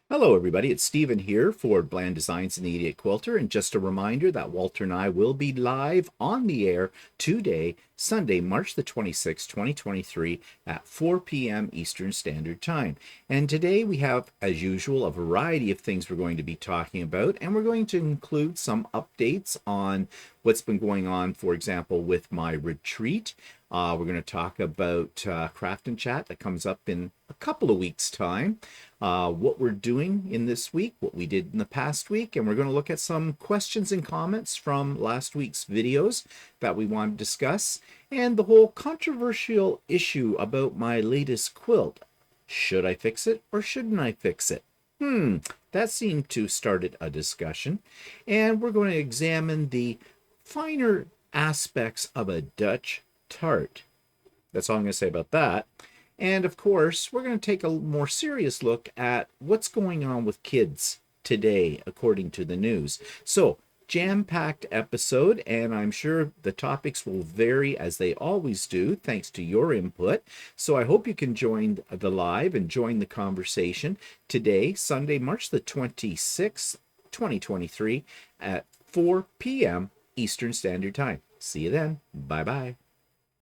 Hello, everybody. It's Stephen here for Bland Designs and the Idiot Quilter. And just a reminder that Walter and I will be live on the air today, Sunday, March the 26th, 2023, at 4 p.m. Eastern Standard Time. And today we have, as usual, a variety of things we're going to be talking about. And we're going to include some updates on what's been going on, for example, with my retreat. We're going to talk about Craft and Chat that comes up in a couple of weeks' time, what we're doing in this week, what we did in the past week, and we're going to look at some questions and comments from last week's videos that we want to discuss, and the whole controversial issue about my latest quilt. Should I fix it or shouldn't I fix it? That seemed to started a discussion, and we're going to examine the finer aspects of a Dutch tart. That's all I'm going to say about that. And of course, we're going to take a more serious look at what's going on with kids today, according to the news. So, jam-packed episode, and I'm sure the topics will vary as they always do, thanks to your input. So I hope you can join the live and join the conversation today, Sunday, March the 26th, 2023, at 4 p.m. Eastern Standard Time. See you then. Bye-bye.